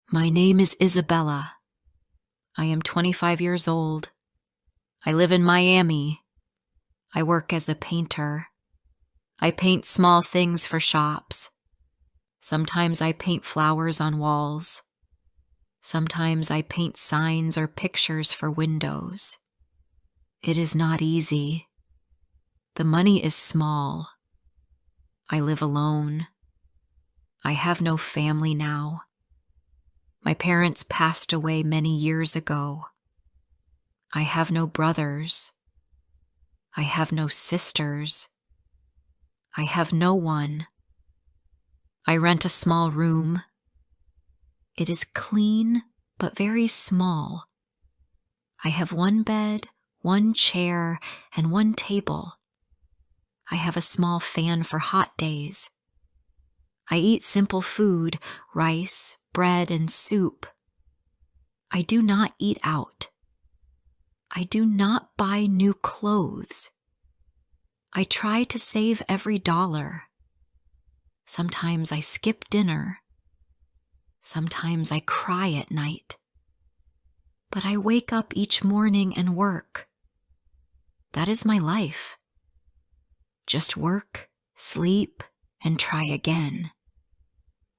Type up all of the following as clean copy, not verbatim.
My name is Isabella. I am 25 years old. I live in Miami. I work as a painter. I paint small things for shops. Sometimes I paint flowers on walls. Sometimes I paint signs or pictures for windows. It is not easy. The money is small. I live alone. I have no family now. My parents passed away many years ago. I have no brothers. I have no sisters. I have no one. I rent a small room. It is clean, but very small. I have one bed, one chair, and one table. I have a small fan for hot days. I eat simple food, rice, bread, and soup. I do not eat out. I do not buy new clothes. I try to save every dollar. Sometimes I skip dinner. Sometimes I cry at night. But I wake up each morning and work. That is my life. Just work, sleep, and try again.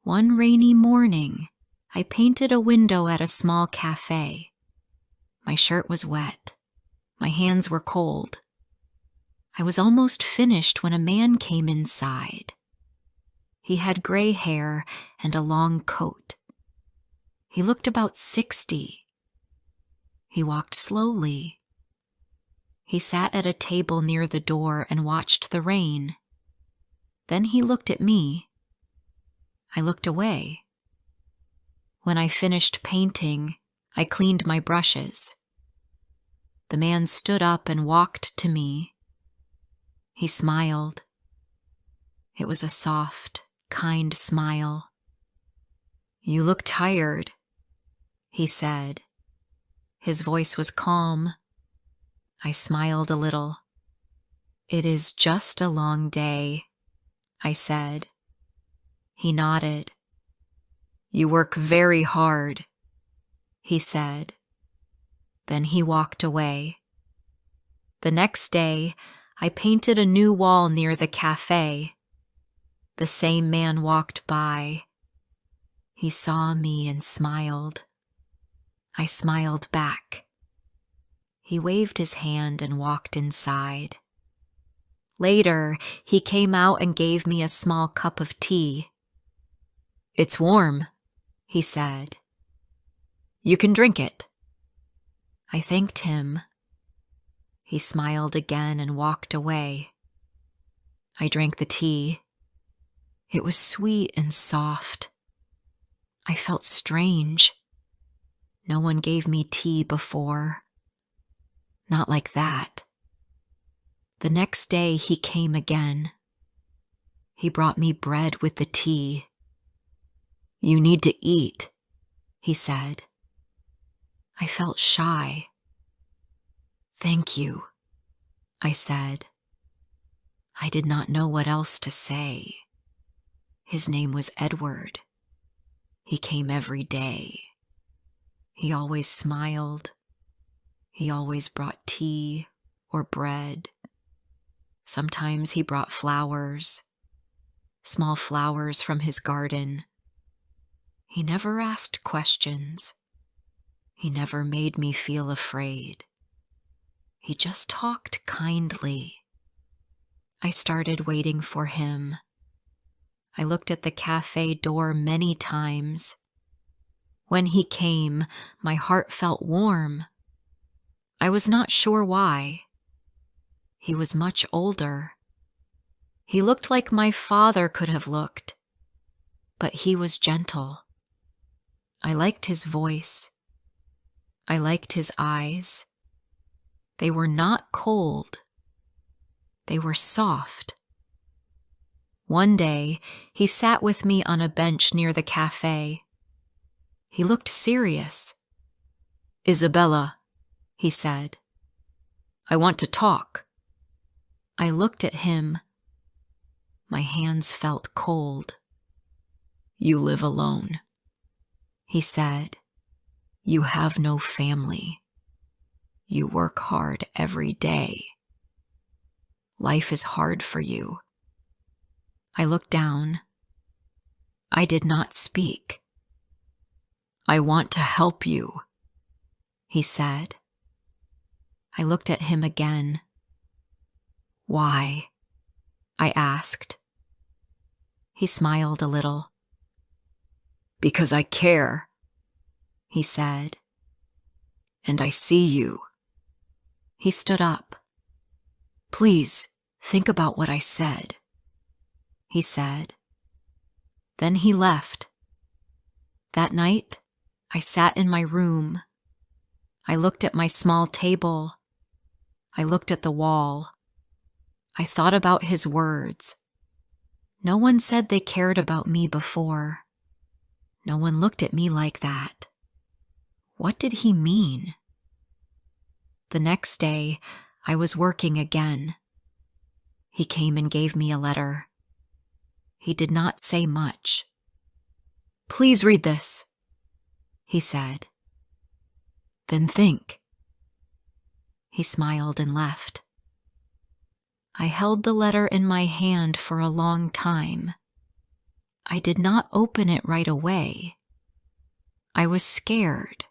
One rainy morning, I painted a window at a small cafe. My shirt was wet. My hands were cold. I was almost finished when a man came inside. He had gray hair and a long coat. He looked about 60. He walked slowly. He sat at a table near the door and watched the rain. Then he looked at me. I looked away. When I finished painting, I cleaned my brushes. The man stood up and walked to me. He smiled. It was a soft, kind smile. "You look tired," he said. His voice was calm. I smiled a little. "It is just a long day," I said. He nodded. "You work very hard," he said. Then he walked away. The next day, I painted a new wall near the cafe. The same man walked by. He saw me and smiled. I smiled back. He waved his hand and walked inside. Later, he came out and gave me a small cup of tea. "It's warm," he said. "You can drink it." I thanked him. He smiled again and walked away. I drank the tea. It was sweet and soft. I felt strange. No one gave me tea before. Not like that. The next day he came again. He brought me bread with the tea. "You need to eat," he said. I felt shy. "Thank you," I said. I did not know what else to say. His name was Edward. He came every day. He always smiled. He always brought tea or bread. Sometimes he brought flowers, small flowers from his garden. He never asked questions. He never made me feel afraid. He just talked kindly. I started waiting for him. I looked at the cafe door many times. When he came, my heart felt warm. I was not sure why. He was much older. He looked like my father could have looked, but he was gentle. I liked his voice. I liked his eyes. They were not cold. They were soft. One day, he sat with me on a bench near the cafe. He looked serious. "Isabella," he said, "I want to talk." I looked at him. My hands felt cold. "You live alone," He said, "You have no family. You work hard every day. Life is hard for you." I looked down. I did not speak. "I want to help you," he said. I looked at him again. "Why?" I asked. He smiled a little. "Because I care," he said. "And I see you." He stood up. "Please, think about what I said," he said. Then he left. That night, I sat in my room. I looked at my small table. I looked at the wall. I thought about his words. No one said they cared about me before. No one looked at me like that. What did he mean? The next day, I was working again. He came and gave me a letter. He did not say much. "Please read this," he said. "Then think." He smiled and left. I held the letter in my hand for a long time. I did not open it right away. I was scared.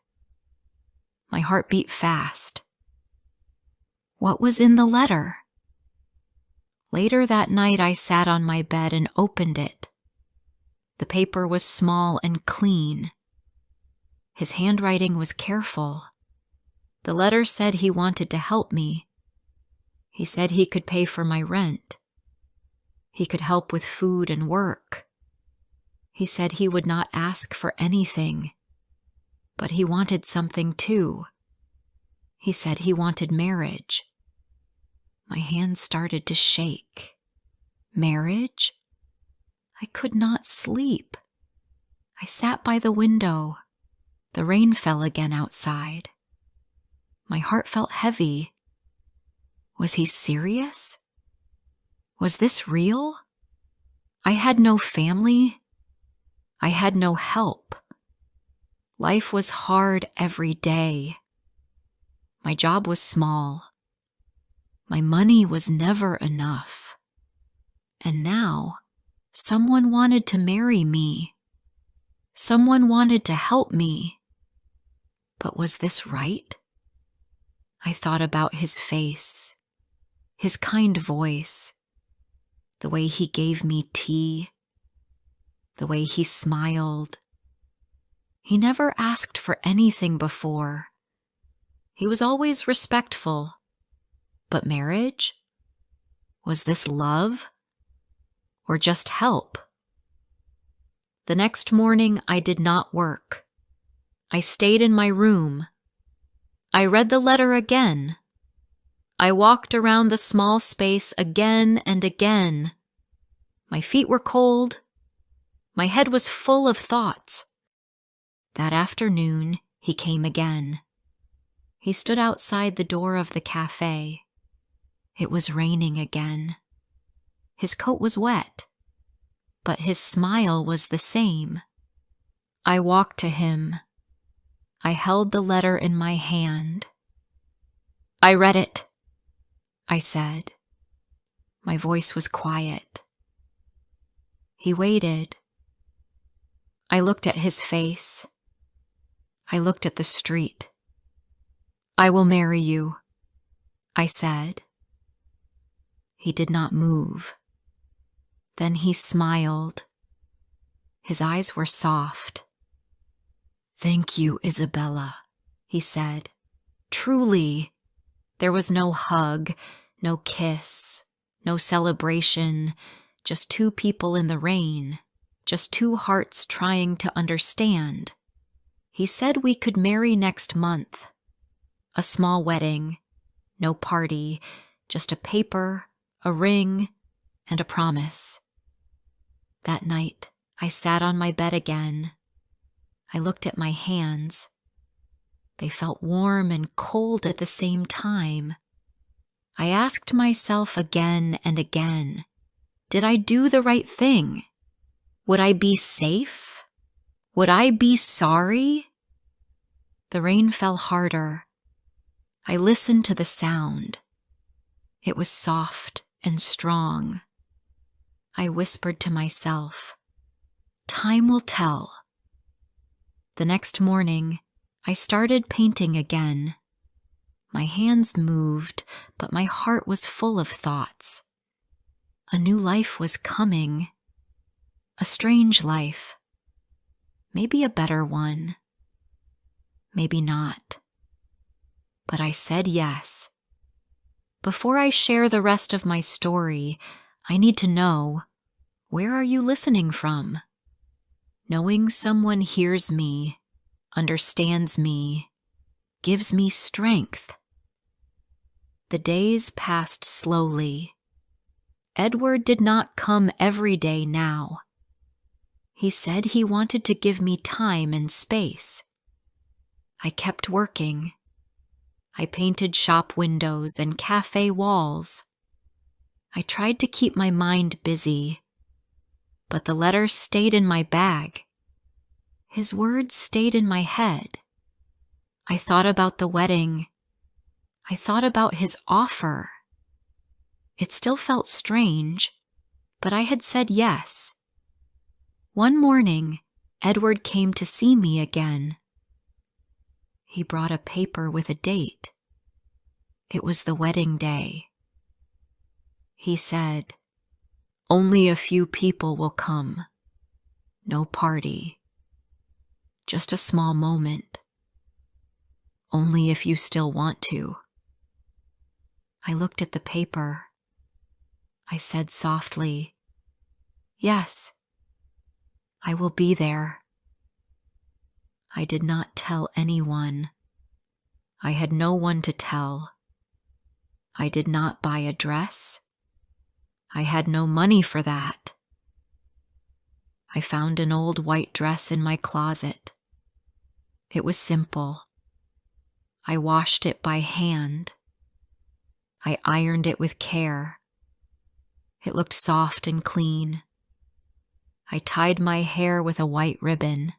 My heart beat fast. What was in the letter? Later that night, I sat on my bed and opened it. The paper was small and clean. His handwriting was careful. The letter said he wanted to help me. He said he could pay for my rent. He could help with food and work. He said he would not ask for anything, but he wanted something too. He said he wanted marriage. My hands started to shake. Marriage? I could not sleep. I sat by the window. The rain fell again outside. My heart felt heavy. Was he serious? Was this real? I had no family. I had no help. Life was hard every day. My job was small. My money was never enough. And now, someone wanted to marry me. Someone wanted to help me. But was this right? I thought about his face, his kind voice, the way he gave me tea, the way he smiled. He never asked for anything before. He was always respectful. But marriage? Was this love? Or just help? The next morning, I did not work. I stayed in my room. I read the letter again. I walked around the small space again and again. My feet were cold. My head was full of thoughts. That afternoon, he came again. He stood outside the door of the cafe. It was raining again. His coat was wet, but his smile was the same. I walked to him. I held the letter in my hand. "I read it," I said. My voice was quiet. He waited. I looked at his face. I looked at the street. "I will marry you," I said. He did not move. Then he smiled. His eyes were soft. "Thank you, Isabella," he said. Truly, there was no hug, no kiss, no celebration, just two people in the rain, just two hearts trying to understand. He said we could marry next month. A small wedding, no party, just a paper, a ring, and a promise. That night, I sat on my bed again. I looked at my hands. They felt warm and cold at the same time. I asked myself again and again, did I do the right thing? Would I be safe? Would I be sorry? The rain fell harder. I listened to the sound. It was soft and strong. I whispered to myself, "Time will tell." The next morning, I started painting again. My hands moved, but my heart was full of thoughts. A new life was coming. A strange life. Maybe a better one. Maybe not. But I said yes. Before I share the rest of my story, I need to know, where are you listening from? Knowing someone hears me, understands me, gives me strength. The days passed slowly. Edward did not come every day now. He said he wanted to give me time and space. I kept working. I painted shop windows and cafe walls. I tried to keep my mind busy, but the letters stayed in my bag. His words stayed in my head. I thought about the wedding. I thought about his offer. It still felt strange, but I had said yes. One morning, Edward came to see me again. He brought a paper with a date. It was the wedding day. He said, "Only a few people will come. No party. Just a small moment. Only if you still want to." I looked at the paper. I said softly, "Yes, I will be there." I did not tell anyone. I had no one to tell. I did not buy a dress. I had no money for that. I found an old white dress in my closet. It was simple. I washed it by hand. I ironed it with care. It looked soft and clean. I tied my hair with a white ribbon.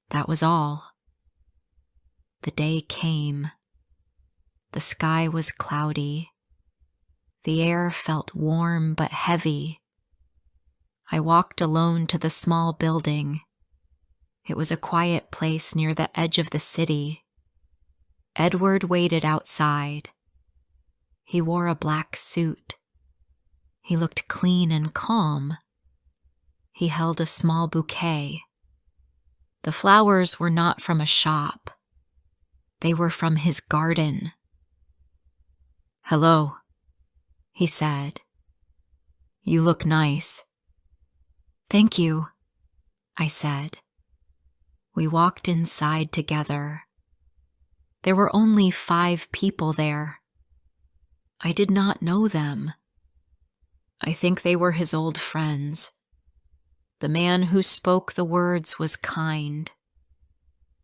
That was all. The day came. The sky was cloudy. The air felt warm but heavy. I walked alone to the small building. It was a quiet place near the edge of the city. Edward waited outside. He wore a black suit. He looked clean and calm. He held a small bouquet. The flowers were not from a shop. They were from his garden. "Hello," he said. "You look nice." "Thank you," I said. We walked inside together. There were only 5 people there. I did not know them. I think they were his old friends. The man who spoke the words was kind.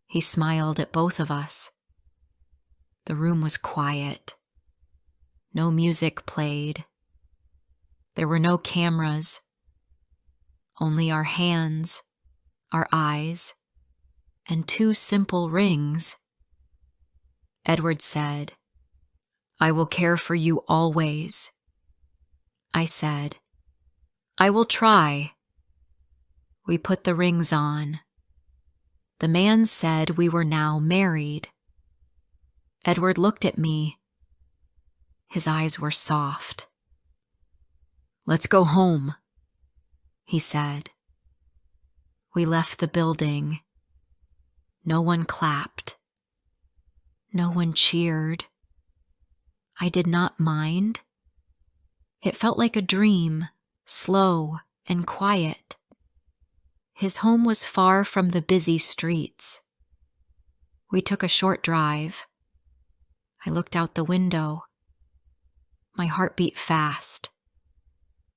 He smiled at both of us. The room was quiet. No music played. There were no cameras. Only our hands, our eyes, and 2 simple rings. Edward said, "I will care for you always." I said, "I will try." We put the rings on. The man said we were now married. Edward looked at me. His eyes were soft. "Let's go home," he said. We left the building. No one clapped. No one cheered. I did not mind. It felt like a dream, slow and quiet. His home was far from the busy streets. We took a short drive. I looked out the window. My heart beat fast.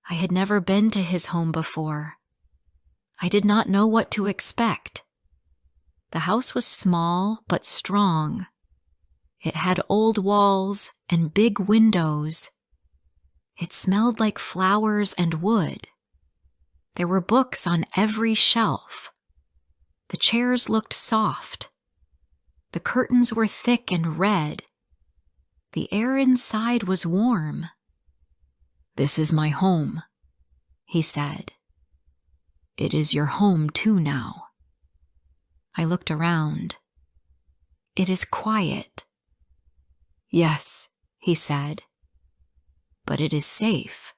I had never been to his home before. I did not know what to expect. The house was small but strong. It had old walls and big windows. It smelled like flowers and wood. There were books on every shelf. The chairs looked soft. The curtains were thick and red. The air inside was warm. "This is my home," he said. "It is your home too now." I looked around. "It is quiet." "Yes," he said, "but it is safe."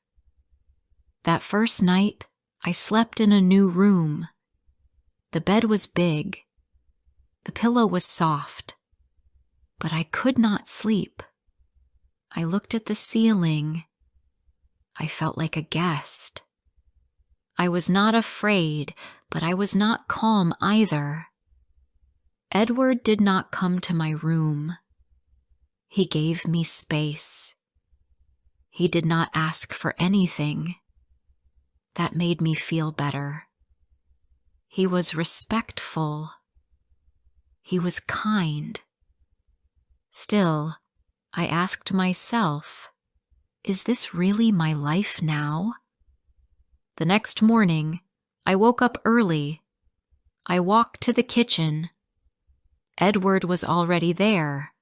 That first night, I slept in a new room. The bed was big. The pillow was soft. But I could not sleep. I looked at the ceiling. I felt like a guest. I was not afraid, but I was not calm either. Edward did not come to my room. He gave me space. He did not ask for anything. That made me feel better. He was respectful. He was kind. Still, I asked myself, is this really my life now? The next morning, I woke up early. I walked to the kitchen. Edward was already there.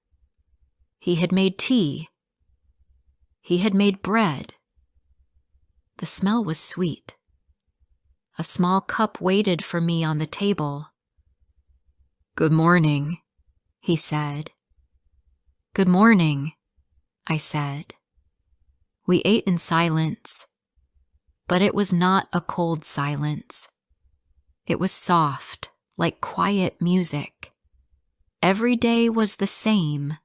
He had made tea. He had made bread. The smell was sweet. A small cup waited for me on the table. "Good morning," he said. "Good morning," I said. We ate in silence, but it was not a cold silence. It was soft, like quiet music. Every day was the same.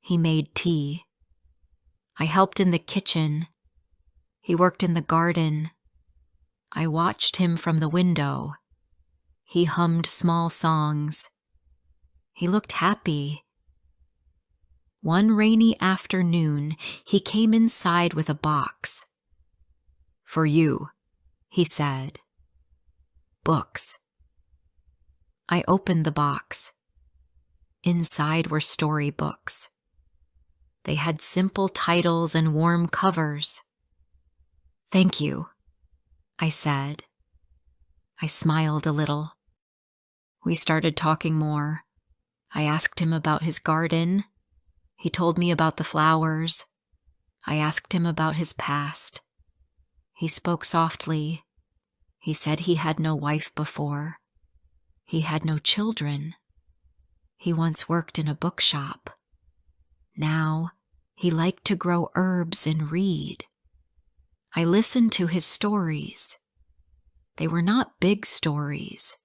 He made tea. I helped in the kitchen. He worked in the garden. I watched him from the window. He hummed small songs. He looked happy. One rainy afternoon, he came inside with a box. "For you," he said. "Books." I opened the box. Inside were storybooks. They had simple titles and warm covers. "Thank you," I said. I smiled a little. We started talking more. I asked him about his garden. He told me about the flowers. I asked him about his past. He spoke softly. He said he had no wife before. He had no children. He once worked in a bookshop. Now, he liked to grow herbs and read. I listened to his stories. They were not big stories.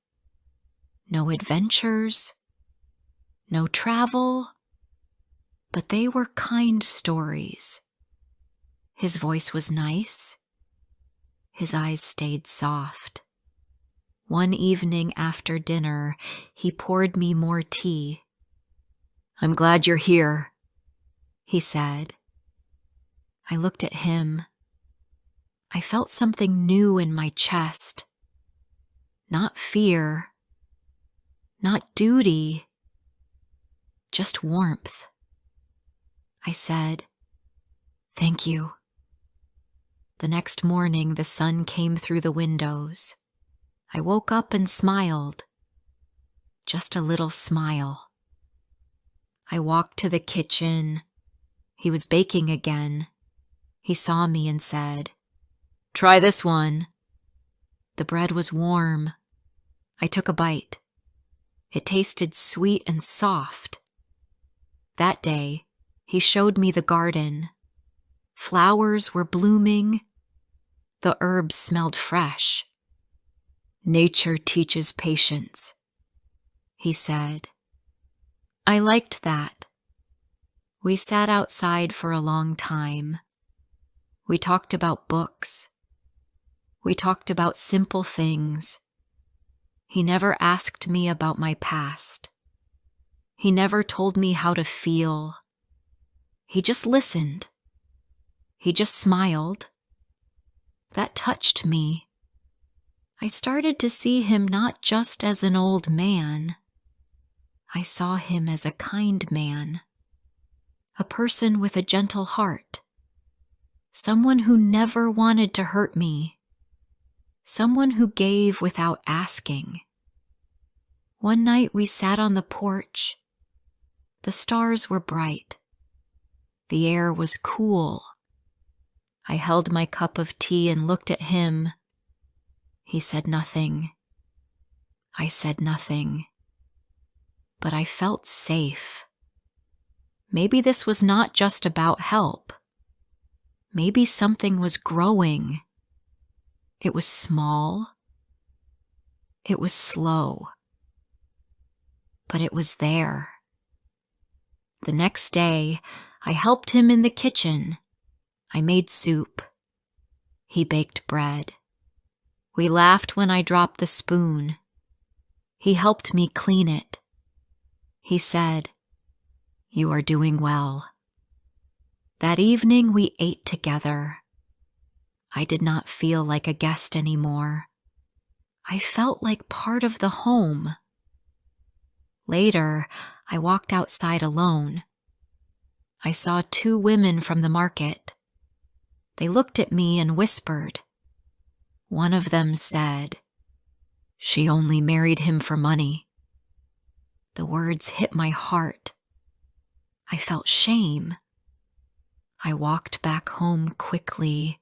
No adventures, no travel, but they were kind stories. His voice was nice. His eyes stayed soft. One evening after dinner, he poured me more tea. "I'm glad you're here," he said. I looked at him. I felt something new in my chest. Not fear, not duty, just warmth. I said, "Thank you." The next morning, the sun came through the windows. I woke up and smiled. Just a little smile. I walked to the kitchen. He was baking again. He saw me and said, "Try this one." The bread was warm. I took a bite. It tasted sweet and soft. That day, he showed me the garden. Flowers were blooming. The herbs smelled fresh. "Nature teaches patience," he said. I liked that. We sat outside for a long time. We talked about books. We talked about simple things. He never asked me about my past. He never told me how to feel. He just listened. He just smiled. That touched me. I started to see him not just as an old man. I saw him as a kind man, a person with a gentle heart, someone who never wanted to hurt me, someone who gave without asking. One night we sat on the porch. The stars were bright. The air was cool. I held my cup of tea and looked at him. He said nothing. I said nothing. But I felt safe. Maybe this was not just about help. Maybe something was growing. It was small. It was slow. But it was there. The next day, I helped him in the kitchen. I made soup. He baked bread. We laughed when I dropped the spoon. He helped me clean it. He said, "You are doing well." That evening we ate together. I did not feel like a guest anymore. I felt like part of the home. Later, I walked outside alone. I saw 2 women from the market. They looked at me and whispered. One of them said, "She only married him for money." The words hit my heart. I felt shame. I walked back home quickly.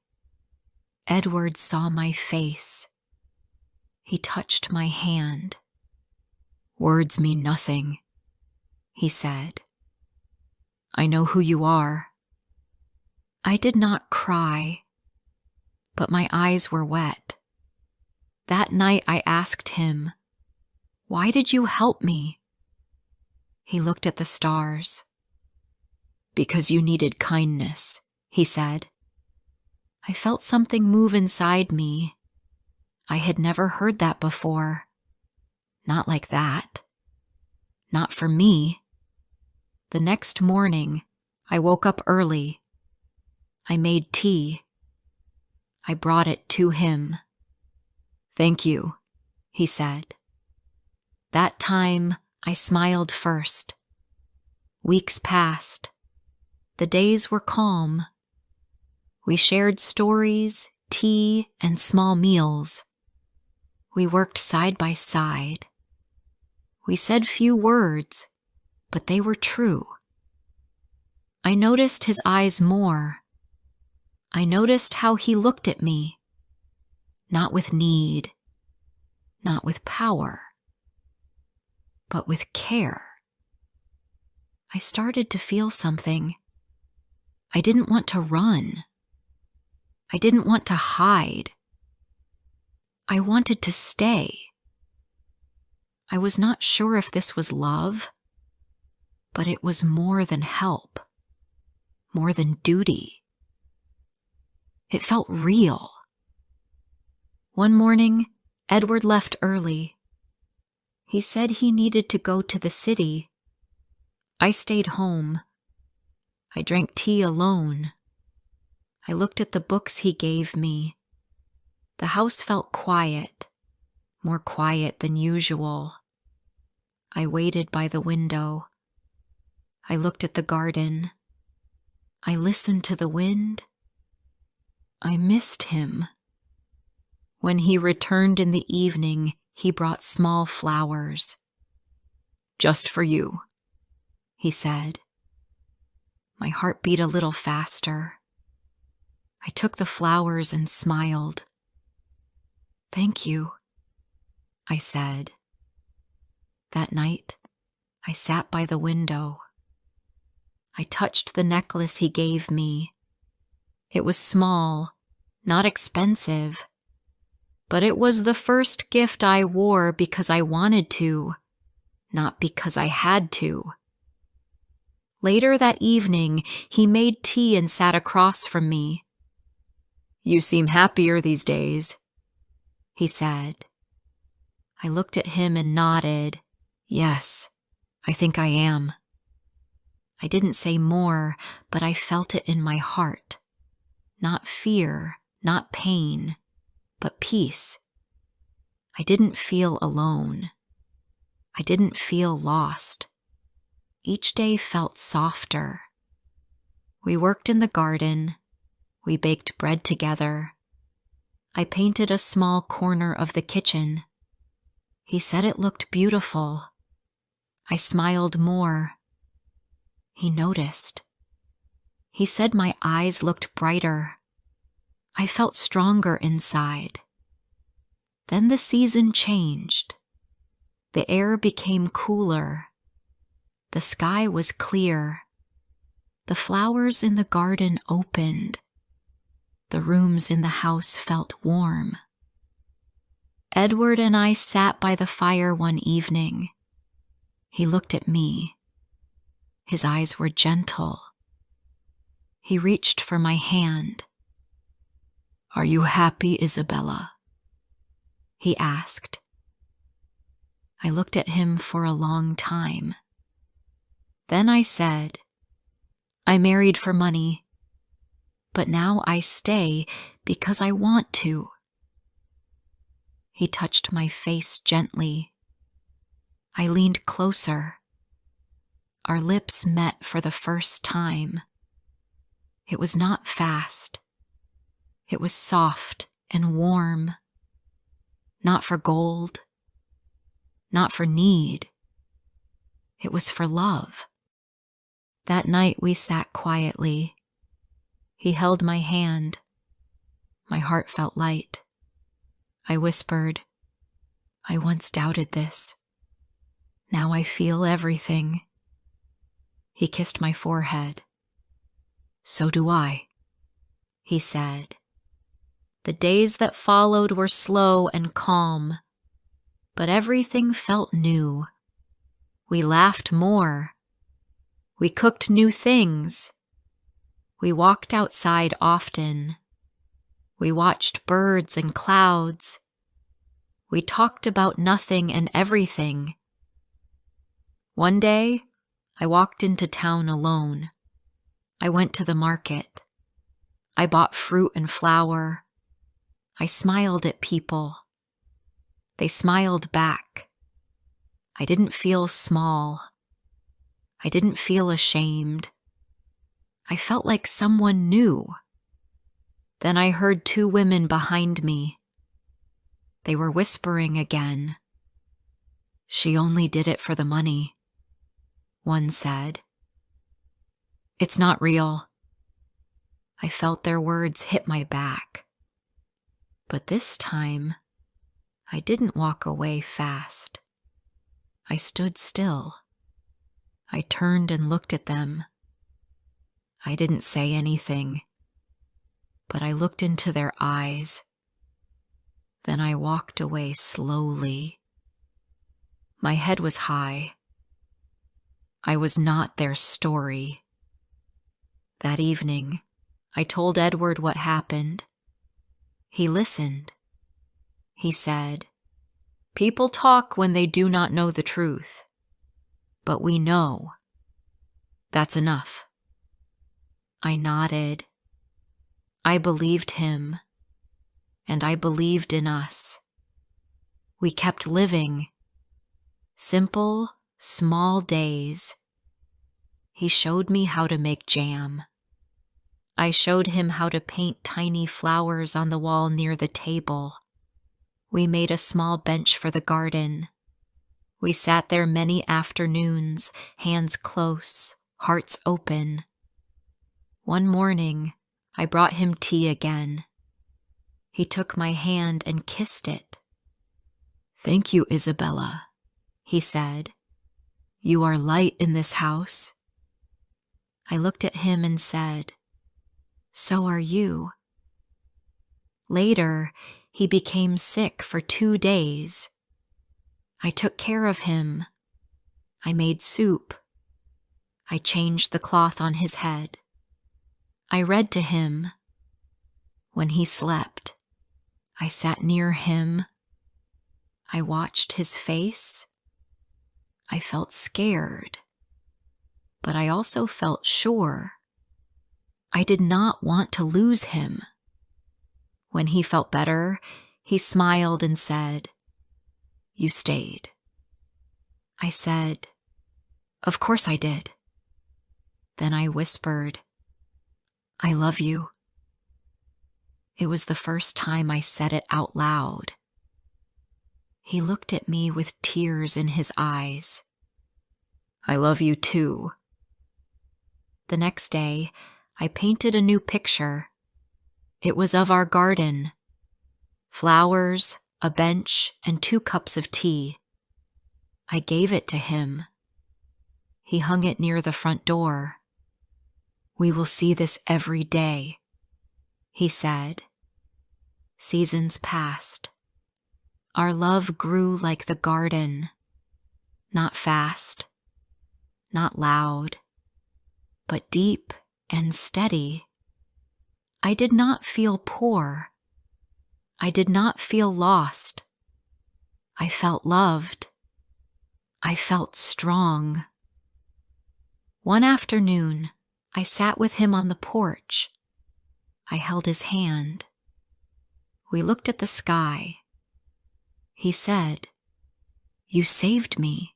Edward saw my face. He touched my hand. "Words mean nothing," he said. "I know who you are." I did not cry, but my eyes were wet. That night I asked him, "Why did you help me?" He looked at the stars. "Because you needed kindness," he said. I felt something move inside me. I had never heard that before. Not like that. Not for me. The next morning, I woke up early. I made tea. I brought it to him. "Thank you," he said. That time, I smiled first. Weeks passed. The days were calm. We shared stories, tea, and small meals. We worked side by side. We said few words, but they were true. I noticed his eyes more. I noticed how he looked at me. Not with need, not with power, but with care. I started to feel something. I didn't want to run. I didn't want to hide. I wanted to stay. I was not sure if this was love, but it was more than help, more than duty. It felt real. One morning, Edward left early. He said he needed to go to the city. I stayed home. I drank tea alone. I looked at the books he gave me. The house felt quiet, more quiet than usual. I waited by the window. I looked at the garden. I listened to the wind. I missed him. When he returned in the evening, he brought small flowers. "Just for you," he said. My heart beat a little faster. I took the flowers and smiled. "Thank you," I said. That night, I sat by the window. I touched the necklace he gave me. It was small, not expensive, but it was the first gift I wore because I wanted to, not because I had to. Later that evening, he made tea and sat across from me. "You seem happier these days," he said. I looked at him and nodded. "Yes, I think I am." I didn't say more, but I felt it in my heart. Not fear, not pain, but peace. I didn't feel alone. I didn't feel lost. Each day felt softer. We worked in the garden. We baked bread together. I painted a small corner of the kitchen. He said it looked beautiful. I smiled more. He noticed. He said my eyes looked brighter. I felt stronger inside. Then the season changed. The air became cooler. The sky was clear. The flowers in the garden opened. The rooms in the house felt warm. Edward and I sat by the fire one evening. He looked at me. His eyes were gentle. He reached for my hand. "Are you happy, Isabella?" he asked. I looked at him for a long time. Then I said, "I married for money, but now I stay because I want to." He touched my face gently. I leaned closer. Our lips met for the first time. It was not fast. It was soft and warm. Not for gold. Not for need. It was for love. That night we sat quietly. He held my hand. My heart felt light. I whispered, "I once doubted this. Now I feel everything." He kissed my forehead. "So do I," he said. The days that followed were slow and calm, but everything felt new. We laughed more. We cooked new things. We walked outside often. We watched birds and clouds. We talked about nothing and everything. One day, I walked into town alone. I went to the market. I bought fruit and flour. I smiled at people. They smiled back. I didn't feel small. I didn't feel ashamed. I felt like someone knew. Then I heard two women behind me. They were whispering again. "She only did it for the money," one said. "It's not real." I felt their words hit my back. But this time, I didn't walk away fast. I stood still. I turned and looked at them. I didn't say anything, but I looked into their eyes. Then I walked away slowly. My head was high. I was not their story. That evening, I told Edward what happened. He listened. He said, "People talk when they do not know the truth. But we know. That's enough." I nodded. I believed him, and I believed in us. We kept living. Simple, small days. He showed me how to make jam. I showed him how to paint tiny flowers on the wall near the table. We made a small bench for the garden. We sat there many afternoons, hands close, hearts open. One morning, I brought him tea again. He took my hand and kissed it. "Thank you, Isabella," he said. "You are light in this house." I looked at him and said, "So are you." Later, he became sick for 2 days. I took care of him. I made soup. I changed the cloth on his head. I read to him. When he slept, I sat near him. I watched his face. I felt scared, but I also felt sure. I did not want to lose him. When he felt better, he smiled and said, "You stayed." I said, "Of course I did." Then I whispered, "I love you." It was the first time I said it out loud. He looked at me with tears in his eyes. I love you too. The next day, I painted a new picture. It was of our garden. Flowers, a bench, and 2 cups of tea. I gave it to him. He hung it near the front door. We will see this every day, he said. Seasons passed. Our love grew like the garden, not fast, not loud, but deep and steady. I did not feel poor. I did not feel lost. I felt loved. I felt strong. One afternoon, I sat with him on the porch. I held his hand. We looked at the sky. He said, "You saved me."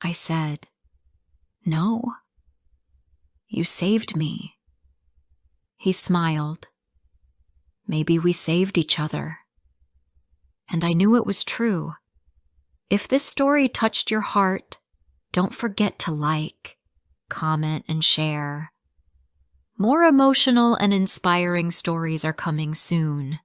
I said, "No, you saved me." He smiled. Maybe we saved each other. And I knew it was true. If this story touched your heart, don't forget to like, comment, and share. More emotional and inspiring stories are coming soon.